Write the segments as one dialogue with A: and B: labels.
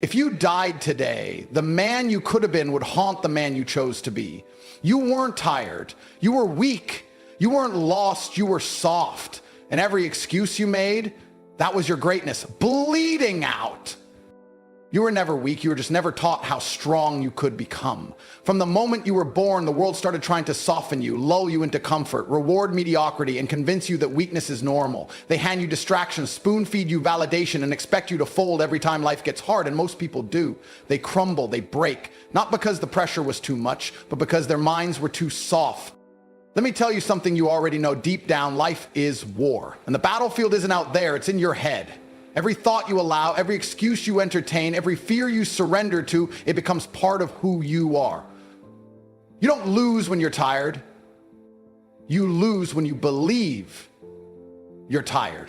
A: If you died today, the man you could have been would haunt the man you chose to be. You weren't tired. You were weak. You weren't lost. You were soft. And every excuse you made, that was your greatness, bleeding out. You were never weak. You were just never taught how strong you could become. From the moment you were born, the world started trying to soften you, lull you into comfort, reward mediocrity, and convince you that weakness is normal. They hand you distractions, spoon feed you validation, and expect you to fold every time life gets hard, and most people do. They crumble, they break, not because the pressure was too much, but because their minds were too soft. Let me tell you something you already know deep down. Life is war, and the battlefield isn't out there, it's in your head. Every thought you allow, every excuse you entertain, every fear you surrender to, it becomes part of who you are. You don't lose when you're tired. You lose when you believe you're tired.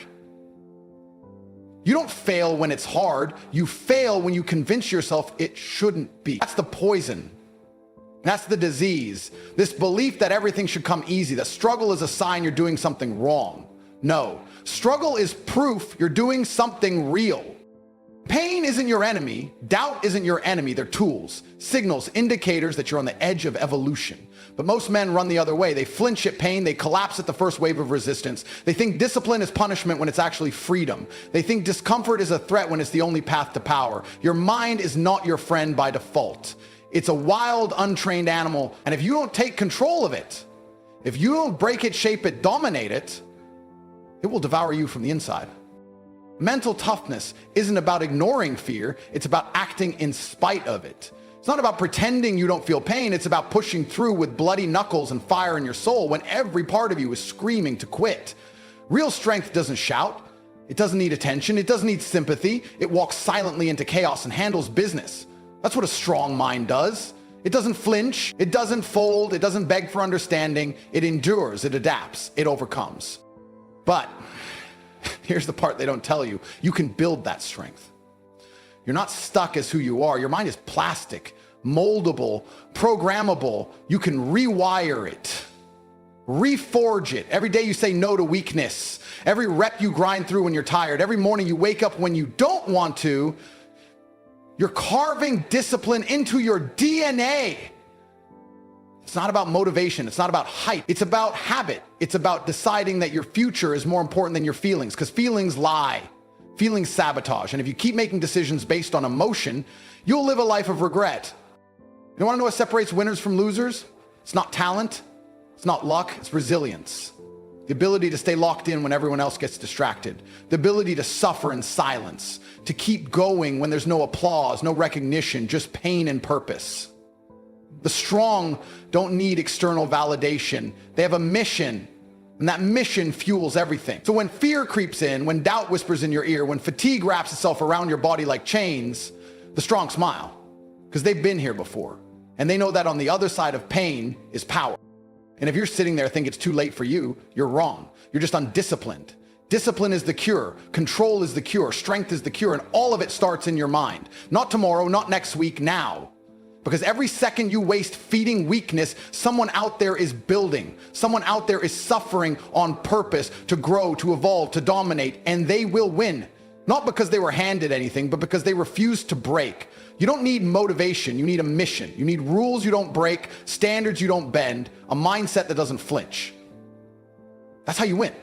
A: You don't fail when it's hard. You fail when you convince yourself it shouldn't be. That's the poison. That's the disease. This belief that everything should come easy, that struggle is a sign you're doing something wrong. No, struggle is proof you're doing something real. Pain isn't your enemy. Doubt isn't your enemy. They're tools, signals, indicators that you're on the edge of evolution. But most men run the other way. They flinch at pain. They collapse at the first wave of resistance. They think discipline is punishment when it's actually freedom. They think discomfort is a threat when it's the only path to power. Your mind is not your friend by default. It's a wild, untrained animal. And if you don't take control of it, if you don't break it, shape it, dominate it, it will devour you from the inside. Mental toughness isn't about ignoring fear. It's about acting in spite of it. It's not about pretending you don't feel pain. It's about pushing through with bloody knuckles and fire in your soul when every part of you is screaming to quit. Real strength doesn't shout. It doesn't need attention. It doesn't need sympathy. It walks silently into chaos and handles business. That's what a strong mind does. It doesn't flinch. It doesn't fold. It doesn't beg for understanding. It endures. It adapts. It overcomes. But here's the part they don't tell you. You can build that strength. You're not stuck as who you are. Your mind is plastic, moldable, programmable. You can rewire it, reforge it. Every day you say no to weakness. Every rep you grind through when you're tired. Every morning you wake up when you don't want to. You're carving discipline into your DNA. It's not about motivation. It's not about hype. It's about habit. It's about deciding that your future is more important than your feelings, because feelings lie. Feelings sabotage. And if you keep making decisions based on emotion, you'll live a life of regret. You want to know what separates winners from losers? It's not talent. It's not luck. It's resilience. The ability to stay locked in when everyone else gets distracted. The ability to suffer in silence. To keep going when there's no applause, no recognition, just pain and purpose. The strong don't need external validation. They have a mission, and that mission fuels everything. So when fear creeps in, when doubt whispers in your ear, when fatigue wraps itself around your body like chains, the strong smile, because they've been here before. And they know that on the other side of pain is power. And if you're sitting there thinking it's too late for you, you're wrong. You're just undisciplined. Discipline is the cure. Control is the cure. Strength is the cure. And all of it starts in your mind. Not tomorrow, not next week, now. Because every second you waste feeding weakness, someone out there is building. Someone out there is suffering on purpose to grow, to evolve, to dominate, and they will win. Not because they were handed anything, but because they refused to break. You don't need motivation, you need a mission. You need rules you don't break, standards you don't bend, a mindset that doesn't flinch. That's how you win.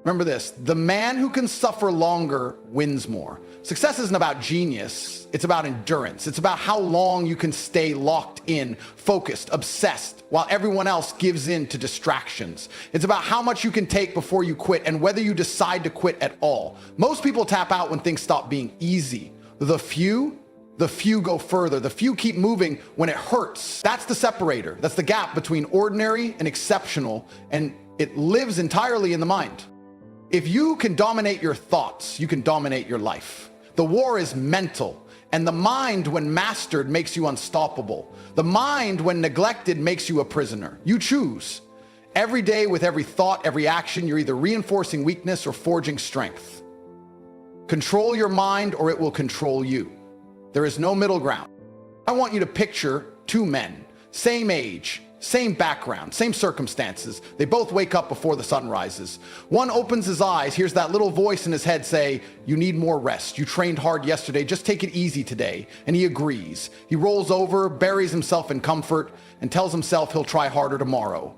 A: Remember this, the man who can suffer longer wins more. Success isn't about genius, it's about endurance. It's about how long you can stay locked in, focused, obsessed, while everyone else gives in to distractions. It's about how much you can take before you quit and whether you decide to quit at all. Most people tap out when things stop being easy. The few go further. The few keep moving when it hurts. That's the separator. That's the gap between ordinary and exceptional, and it lives entirely in the mind. If you can dominate your thoughts, you can dominate your life. The war is mental, and the mind, when mastered, makes you unstoppable. The mind, when neglected, makes you a prisoner. You choose. Every day, with every thought, every action, you're either reinforcing weakness or forging strength. Control your mind, or it will control you. There is no middle ground. I want you to picture two men, same age, Same background, same circumstances. They both wake up before the sun rises. One opens his eyes, hears that little voice in his head say, "You need more rest. You trained hard yesterday. Just take it easy today." And he agrees. He rolls over, buries himself in comfort, and tells himself he'll try harder tomorrow.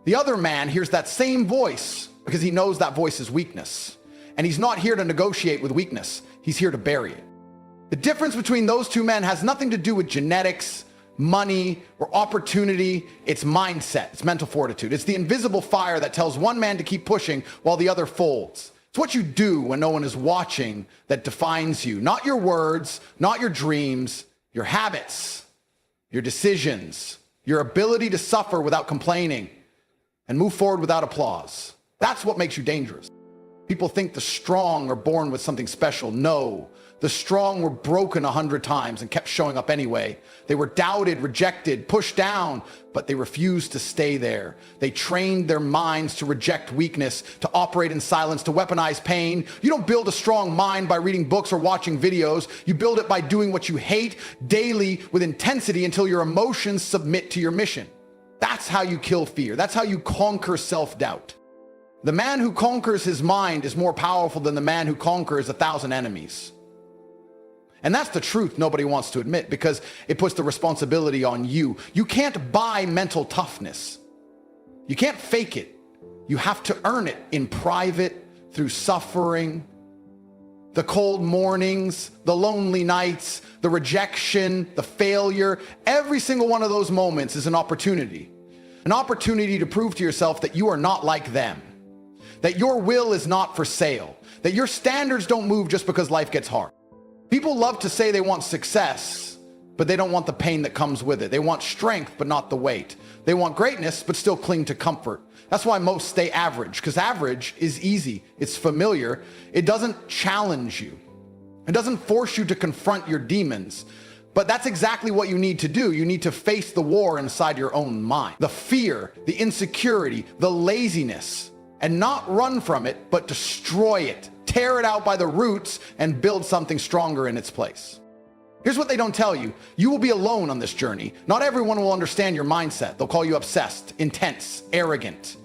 A: The other man hears that same voice because he knows that voice is weakness. And he's not here to negotiate with weakness. He's here to bury it. The difference between those two men has nothing to do with genetics, money, or opportunity. It's mindset. It's mental fortitude. It's the invisible fire that tells one man to keep pushing while the other folds. It's what you do when no one is watching that defines you. Not your words, not your dreams, your habits, your decisions, your ability to suffer without complaining and move forward without applause. That's what makes you dangerous. People think the strong are born with something special. No. The strong were broken 100 times and kept showing up anyway. They were doubted, rejected, pushed down, but they refused to stay there. They trained their minds to reject weakness, to operate in silence, to weaponize pain. You don't build a strong mind by reading books or watching videos. You build it by doing what you hate daily with intensity until your emotions submit to your mission. That's how you kill fear. That's how you conquer self-doubt. The man who conquers his mind is more powerful than the man who conquers 1,000 enemies. And that's the truth nobody wants to admit because it puts the responsibility on you. You can't buy mental toughness. You can't fake it. You have to earn it in private, through suffering, the cold mornings, the lonely nights, the rejection, the failure. Every single one of those moments is an opportunity to prove to yourself that you are not like them, that your will is not for sale, that your standards don't move just because life gets hard. People love to say they want success, but they don't want the pain that comes with it. They want strength, but not the weight. They want greatness, but still cling to comfort. That's why most stay average, because average is easy. It's familiar. It doesn't challenge you. It doesn't force you to confront your demons. But that's exactly what you need to do. You need to face the war inside your own mind. The fear, the insecurity, the laziness, and not run from it, but destroy it. Tear it out by the roots and build something stronger in its place. Here's what they don't tell you. You will be alone on this journey. Not everyone will understand your mindset. They'll call you obsessed, intense, arrogant.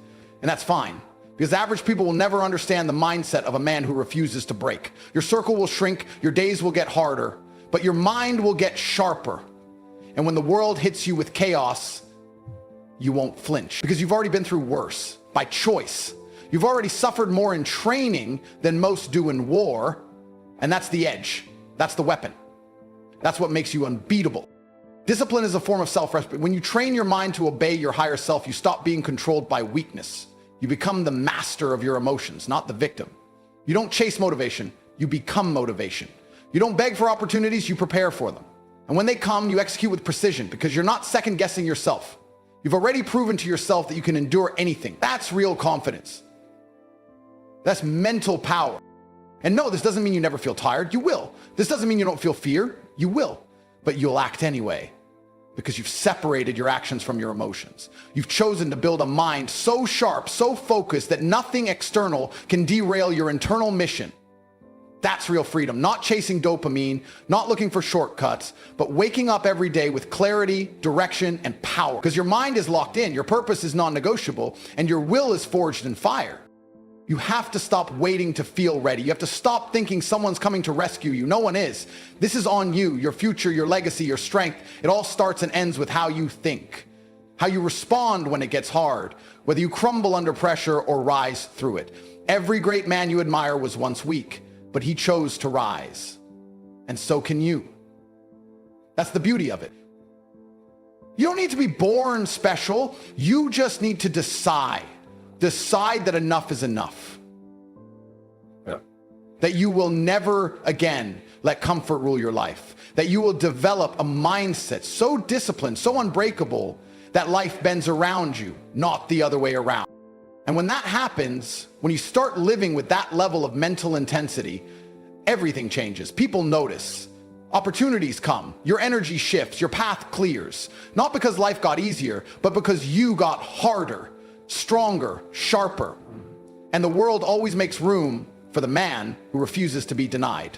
A: And that's fine, because average people will never understand the mindset of a man who refuses to break. Your circle will shrink, your days will get harder, but your mind will get sharper. And when the world hits you with chaos, you won't flinch, because you've already been through worse by choice. You've already suffered more in training than most do in war, and that's the edge. That's the weapon. That's what makes you unbeatable. Discipline is a form of self-respect. When you train your mind to obey your higher self, you stop being controlled by weakness. You become the master of your emotions, not the victim. You don't chase motivation, you become motivation. You don't beg for opportunities, you prepare for them. And when they come, you execute with precision because you're not second-guessing yourself. You've already proven to yourself that you can endure anything. That's real confidence. That's mental power. And no, this doesn't mean you never feel tired. You will. This doesn't mean you don't feel fear. You will. But you'll act anyway because you've separated your actions from your emotions. You've chosen to build a mind so sharp, so focused that nothing external can derail your internal mission. That's real freedom. Not chasing dopamine, not looking for shortcuts, but waking up every day with clarity, direction, and power. Because your mind is locked in, your purpose is non-negotiable, and your will is forged in fire. You have to stop waiting to feel ready. You have to stop thinking someone's coming to rescue you. No one is. This is on you, your future, your legacy, your strength. It all starts and ends with how you think, how you respond when it gets hard, whether you crumble under pressure or rise through it. Every great man you admire was once weak, but he chose to rise. And so can you. That's the beauty of it. You don't need to be born special. You just need to decide that enough is enough. Yeah. That you will never again let comfort rule your life. That you will develop a mindset so disciplined, so unbreakable, that life bends around you, not the other way around. And when that happens, when you start living with that level of mental intensity, everything changes. People notice. Opportunities come. Your energy shifts. Your path clears. Not because life got easier, but because you got harder, stronger, sharper. And the world always makes room for the man who refuses to be denied.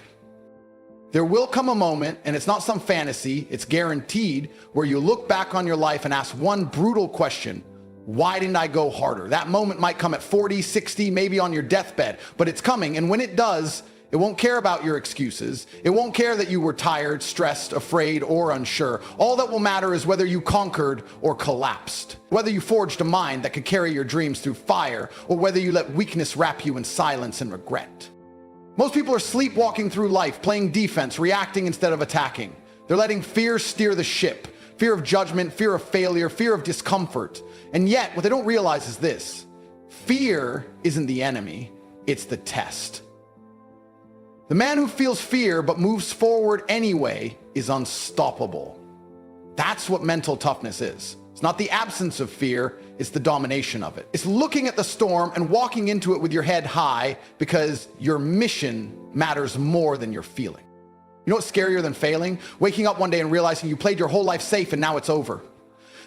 A: There will come a moment, and it's not some fantasy, it's guaranteed, where you look back on your life and ask one brutal question: why didn't I go harder? That moment might come at 40, 60, maybe on your deathbed, but it's coming. And when it does, it won't care about your excuses. It won't care that you were tired, stressed, afraid, or unsure. All that will matter is whether you conquered or collapsed, whether you forged a mind that could carry your dreams through fire, or whether you let weakness wrap you in silence and regret. Most people are sleepwalking through life, playing defense, reacting instead of attacking. They're letting fear steer the ship. Fear of judgment, fear of failure, fear of discomfort. And yet, what they don't realize is this: fear isn't the enemy, it's the test. The man who feels fear but moves forward anyway is unstoppable. That's what mental toughness is. It's not the absence of fear, it's the domination of it. It's looking at the storm and walking into it with your head high because your mission matters more than your feeling. You know what's scarier than failing? Waking up one day and realizing you played your whole life safe and now it's over.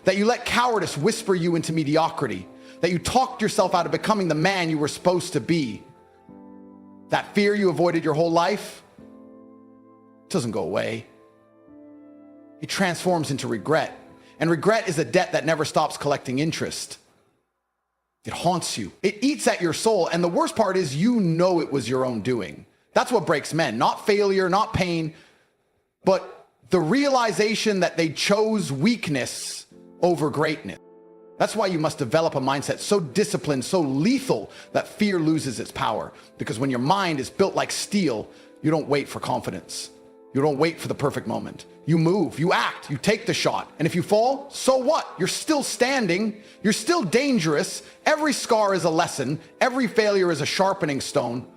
A: That you let cowardice whisper you into mediocrity. That you talked yourself out of becoming the man you were supposed to be. That fear you avoided your whole life doesn't go away. It transforms into regret. And regret is a debt that never stops collecting interest. It haunts you. It eats at your soul. And the worst part is you know it was your own doing. That's what breaks men. Not failure, not pain, but the realization that they chose weakness over greatness. That's why you must develop a mindset so disciplined, so lethal, that fear loses its power. Because when your mind is built like steel, you don't wait for confidence. You don't wait for the perfect moment. You move, you act, you take the shot. And if you fall, so what? You're still standing. You're still dangerous. Every scar is a lesson. Every failure is a sharpening stone.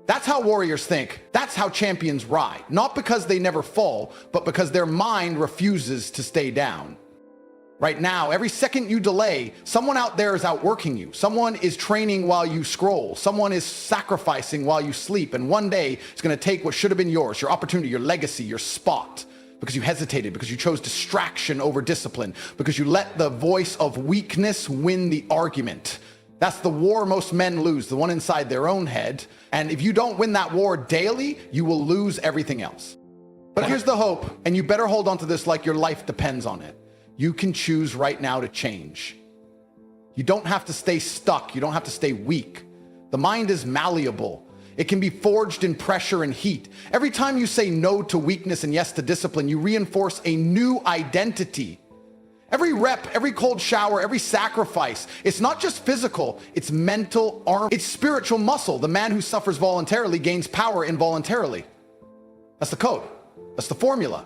A: That's how warriors think. That's how champions ride. Not because they never fall, but because their mind refuses to stay down. Right now, every second you delay, someone out there is outworking you. Someone is training while you scroll. Someone is sacrificing while you sleep. And one day, it's going to take what should have been yours, your opportunity, your legacy, your spot, because you hesitated, because you chose distraction over discipline, because you let the voice of weakness win the argument. That's the war most men lose, the one inside their own head. And if you don't win that war daily, you will lose everything else. But here's the hope, and you better hold on to this like your life depends on it. You can choose right now to change. You don't have to stay stuck. You don't have to stay weak. The mind is malleable. It can be forged in pressure and heat. Every time you say no to weakness and yes to discipline, you reinforce a new identity. Every rep, every cold shower, every sacrifice, it's not just physical, it's mental armor, it's spiritual muscle. The man who suffers voluntarily gains power involuntarily. That's the code. That's the formula.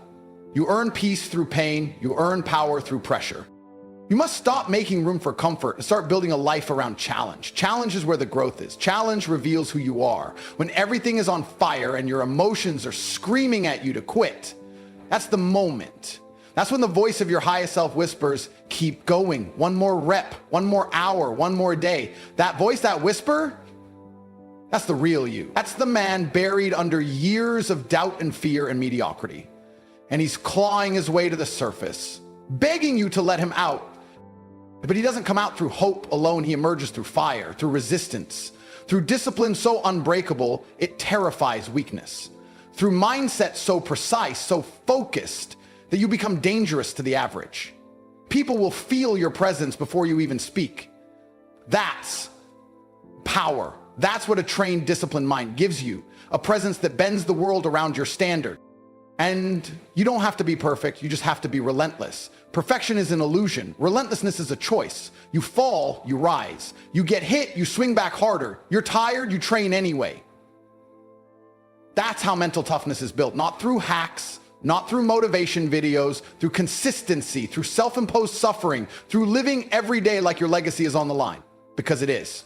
A: You earn peace through pain. You earn power through pressure. You must stop making room for comfort and start building a life around challenge. Challenge is where the growth is. Challenge reveals who you are. When everything is on fire and your emotions are screaming at you to quit, that's the moment. That's when the voice of your highest self whispers, keep going. One more rep, one more hour, one more day. That voice, that whisper, that's the real you. That's the man buried under years of doubt and fear and mediocrity. And he's clawing his way to the surface, begging you to let him out. But he doesn't come out through hope alone. He emerges through fire, through resistance, through discipline so unbreakable, it terrifies weakness, through mindset so precise, so focused, that you become dangerous to the average. People will feel your presence before you even speak. That's power. That's what a trained, disciplined mind gives you, a presence that bends the world around your standard. And you don't have to be perfect, you just have to be relentless. Perfection is an illusion. Relentlessness is a choice. You fall, you rise. You get hit, you swing back harder. You're tired, you train anyway. That's how mental toughness is built, not through hacks, not through motivation videos, through consistency, through self-imposed suffering, through living every day like your legacy is on the line, because it is.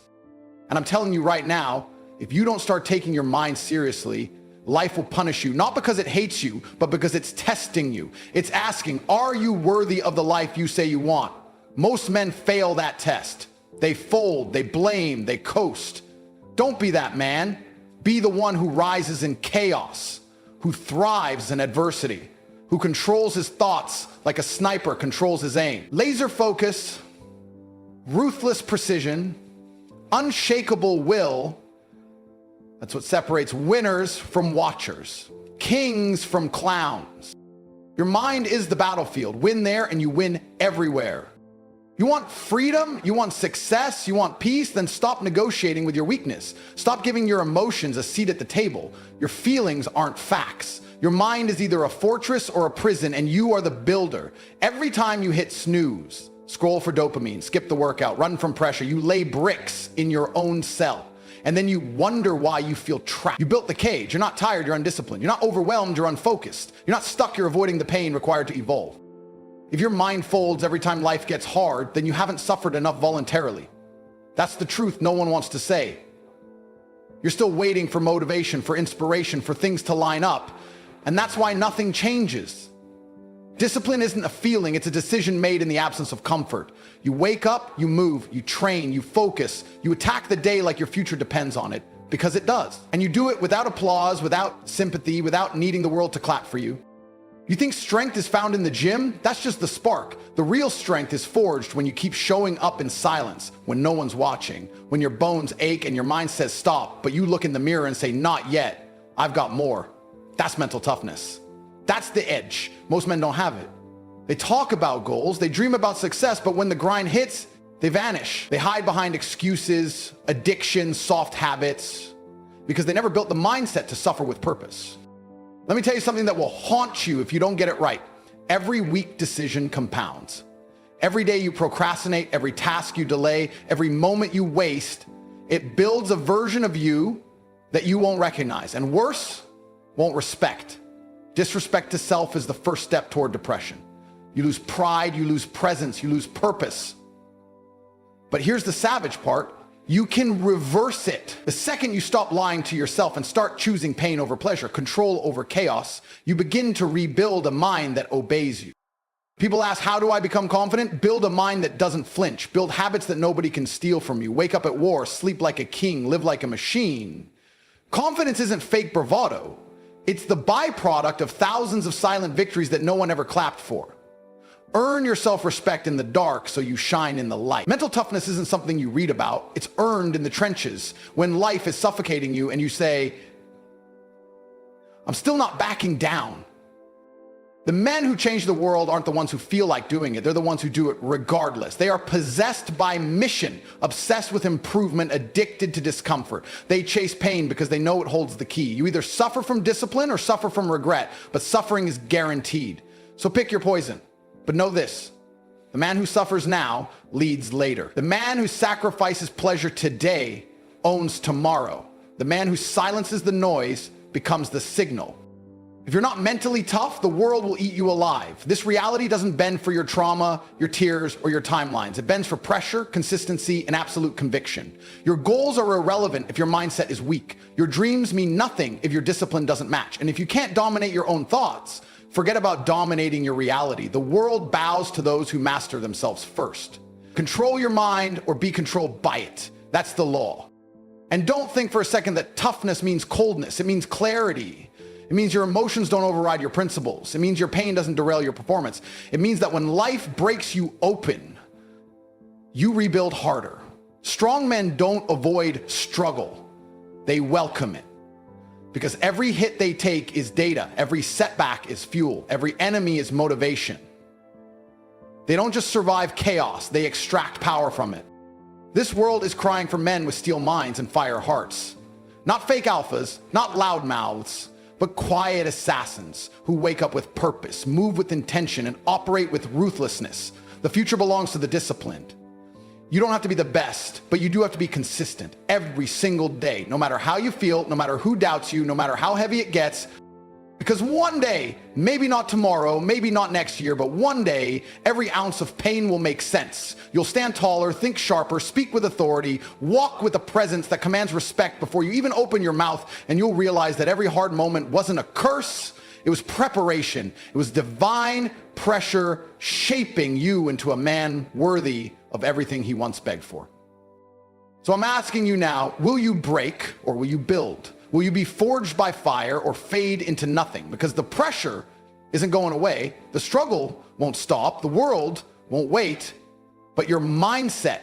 A: And I'm telling you right now, if you don't start taking your mind seriously, life will punish you, not because it hates you, but because it's testing you. It's asking, are you worthy of the life you say you want? Most men fail that test. They fold, they blame, they coast. Don't be that man. Be the one who rises in chaos, who thrives in adversity, who controls his thoughts like a sniper controls his aim. Laser focus, ruthless precision, unshakable will. That's what separates winners from watchers. kings from clowns. Your mind is the battlefield. Win there and you win everywhere. You want freedom? You want success? You want peace? Then stop negotiating with your weakness. Stop giving your emotions a seat at the table. Your feelings aren't facts. Your mind is either a fortress or a prison, and you are the builder. Every time you hit snooze, scroll for dopamine, skip the workout, run from pressure, you lay bricks in your own cell. And then you wonder why you feel trapped. You built the cage. You're not tired, you're undisciplined. You're not overwhelmed, you're unfocused. You're not stuck, you're avoiding the pain required to evolve. If your mind folds every time life gets hard, then you haven't suffered enough voluntarily. That's the truth no one wants to say. You're still waiting for motivation, for inspiration, for things to line up. And that's why nothing changes. Discipline isn't a feeling, it's a decision made in the absence of comfort. You wake up, you move, you train, you focus, you attack the day like your future depends on it, because it does. And you do it without applause, without sympathy, without needing the world to clap for you. You think strength is found in the gym? That's just the spark. The real strength is forged when you keep showing up in silence, when no one's watching, when your bones ache and your mind says stop, but you look in the mirror and say, not yet, I've got more. That's mental toughness. That's the edge. Most men don't have it. They talk about goals, they dream about success, but when the grind hits, they vanish. They hide behind excuses, addictions, soft habits, because they never built the mindset to suffer with purpose. Let me tell you something that will haunt you if you don't get it right. Every weak decision compounds. Every day you procrastinate, every task you delay, every moment you waste, it builds a version of you that you won't recognize, and worse, won't respect. Disrespect to self is the first step toward depression. You lose pride, you lose presence, you lose purpose. But here's the savage part. You can reverse it. The second you stop lying to yourself and start choosing pain over pleasure, control over chaos, you begin to rebuild a mind that obeys you. People ask, how do I become confident? Build a mind that doesn't flinch. Build habits that nobody can steal from you. Wake up at war, sleep like a king, live like a machine. Confidence isn't fake bravado. It's the byproduct of thousands of silent victories that no one ever clapped for. Earn your self-respect in the dark so you shine in the light. Mental toughness isn't something you read about. It's earned in the trenches when life is suffocating you and you say, I'm still not backing down. The men who change the world aren't the ones who feel like doing it. They're the ones who do it regardless. They are possessed by mission, obsessed with improvement, addicted to discomfort. They chase pain because they know it holds the key. You either suffer from discipline or suffer from regret, but suffering is guaranteed. So pick your poison. But know this, the man who suffers now leads later. The man who sacrifices pleasure today owns tomorrow. The man who silences the noise becomes the signal. If you're not mentally tough, the world will eat you alive. This reality doesn't bend for your trauma, your tears, or your timelines. It bends for pressure, consistency, and absolute conviction. Your goals are irrelevant if your mindset is weak. Your dreams mean nothing if your discipline doesn't match. And if you can't dominate your own thoughts, forget about dominating your reality. The world bows to those who master themselves first. Control your mind or be controlled by it. That's the law. And don't think for a second that toughness means coldness. It means clarity. It means your emotions don't override your principles. It means your pain doesn't derail your performance. It means that when life breaks you open, you rebuild harder. Strong men don't avoid struggle. They welcome it. Because every hit they take is data. Every setback is fuel. Every enemy is motivation. They don't just survive chaos, they extract power from it. This world is crying for men with steel minds and fire hearts. Not fake alphas, not loud mouths, but quiet assassins who wake up with purpose, move with intention, and operate with ruthlessness. The future belongs to the disciplined. You don't have to be the best, but you do have to be consistent every single day, no matter how you feel, no matter who doubts you, no matter how heavy it gets. Because one day, maybe not tomorrow, maybe not next year, but one day, every ounce of pain will make sense. You'll stand taller, think sharper, speak with authority, walk with a presence that commands respect before you even open your mouth, and you'll realize that every hard moment wasn't a curse, it was preparation. It was divine pressure shaping you into a man worthy of everything he once begged for. So I'm asking you now, will you break or will you build? Will you be forged by fire or fade into nothing? Because the pressure isn't going away. The struggle won't stop. The world won't wait. But your mindset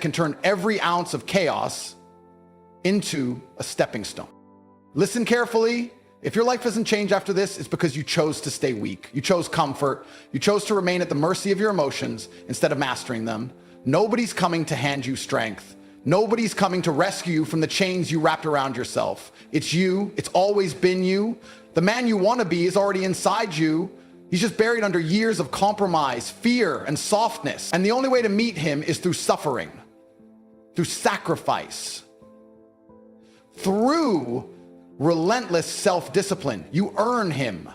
A: can turn every ounce of chaos into a stepping stone. Listen carefully. If your life doesn't change after this, it's because you chose to stay weak. You chose comfort. You chose to remain at the mercy of your emotions instead of mastering them. Nobody's coming to hand you strength. Nobody's coming to rescue you from the chains you wrapped around yourself. It's you. It's always been you. The man you want to be is already inside you. He's just buried under years of compromise, fear, and softness. And the only way to meet him is through suffering, through sacrifice, through relentless self-discipline. You earn him.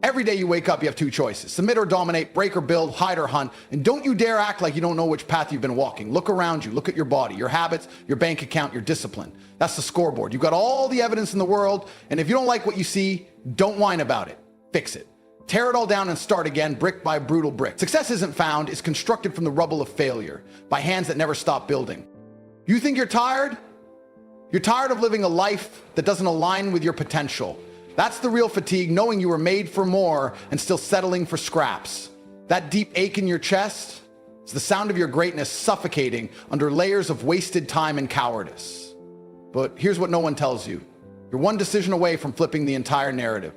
A: Every day you wake up, you have two choices: submit or dominate, break or build, hide or hunt. And don't you dare act like you don't know which path you've been walking. Look around you, look at your body, your habits, your bank account, your discipline. That's the scoreboard. You've got all the evidence in the world, and if you don't like what you see, don't whine about it. Fix it. Tear it all down and start again, brick by brutal brick. Success isn't found, it's constructed from the rubble of failure, by hands that never stop building. You think you're tired? You're tired of living a life that doesn't align with your potential. That's the real fatigue, knowing you were made for more and still settling for scraps. That deep ache in your chest is the sound of your greatness suffocating under layers of wasted time and cowardice. But here's what no one tells you. You're one decision away from flipping the entire narrative.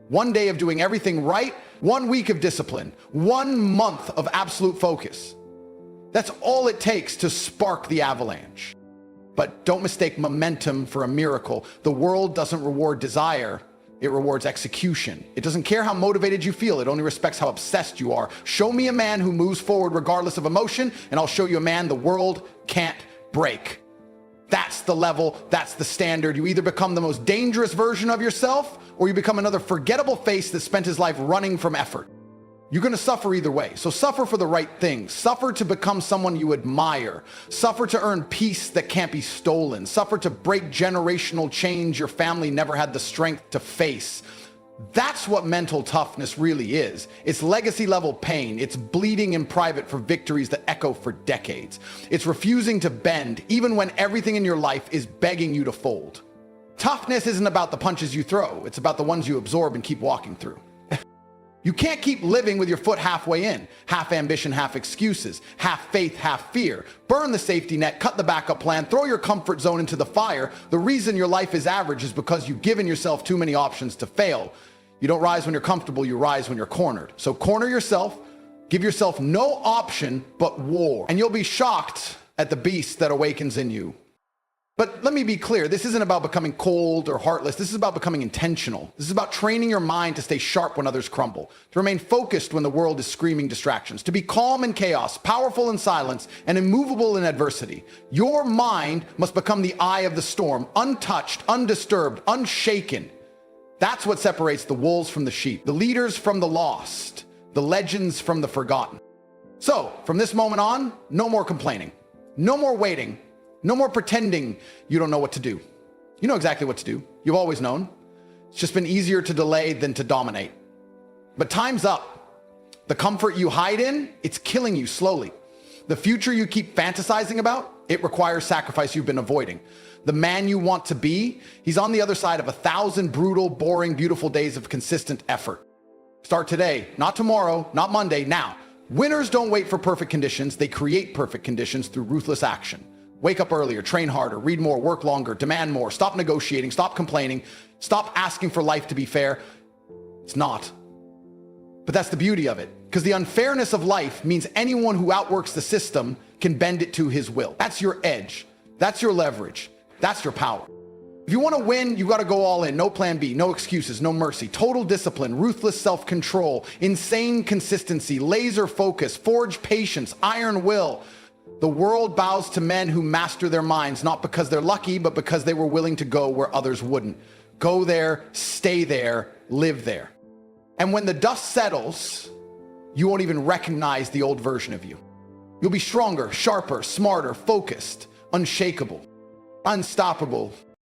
A: One day of doing everything right, 1 week of discipline, 1 month of absolute focus. That's all it takes to spark the avalanche. But don't mistake momentum for a miracle. The world doesn't reward desire. It rewards execution. It doesn't care how motivated you feel. It only respects how obsessed you are. Show me a man who moves forward regardless of emotion, and I'll show you a man the world can't break. That's the level. That's the standard. You either become the most dangerous version of yourself, or you become another forgettable face that spent his life running from effort. You're going to suffer either way. So suffer for the right things. Suffer to become someone you admire. Suffer to earn peace that can't be stolen. Suffer to break generational chains your family never had the strength to face. That's what mental toughness really is. It's legacy level pain. It's bleeding in private for victories that echo for decades. It's refusing to bend even when everything in your life is begging you to fold. Toughness isn't about the punches you throw. It's about the ones you absorb and keep walking through. You can't keep living with your foot halfway in. Half ambition, half excuses. Half faith, half fear. Burn the safety net, cut the backup plan, throw your comfort zone into the fire. The reason your life is average is because you've given yourself too many options to fail. You don't rise when you're comfortable, you rise when you're cornered. So corner yourself, give yourself no option but war. And you'll be shocked at the beast that awakens in you. But let me be clear, this isn't about becoming cold or heartless. This is about becoming intentional. This is about training your mind to stay sharp when others crumble, to remain focused when the world is screaming distractions, to be calm in chaos, powerful in silence, and immovable in adversity. Your mind must become the eye of the storm, untouched, undisturbed, unshaken. That's what separates the wolves from the sheep, the leaders from the lost, the legends from the forgotten. So, from this moment on, no more complaining, no more waiting, no more pretending you don't know what to do. You know exactly what to do. You've always known. It's just been easier to delay than to dominate. But time's up. The comfort you hide in, it's killing you slowly. The future you keep fantasizing about, it requires sacrifice you've been avoiding. The man you want to be, he's on the other side of 1,000 brutal, boring, beautiful days of consistent effort. Start today, not tomorrow, not Monday, now. Winners don't wait for perfect conditions. They create perfect conditions through ruthless action. Wake up earlier, train harder, read more, work longer, demand more, stop negotiating, stop complaining, stop asking for life to be fair. It's not. But that's the beauty of it, because the unfairness of life means anyone who outworks the system can bend it to his will. That's your edge. That's your leverage. That's your power. If you want to win, you've got to go all in. No plan B, no excuses, no mercy. Total discipline, ruthless self-control, insane consistency, laser focus, forged patience, iron will. The world bows to men who master their minds, not because they're lucky, but because they were willing to go where others wouldn't. Go there, stay there, live there. And when the dust settles, you won't even recognize the old version of you. You'll be stronger, sharper, smarter, focused, unshakable, unstoppable,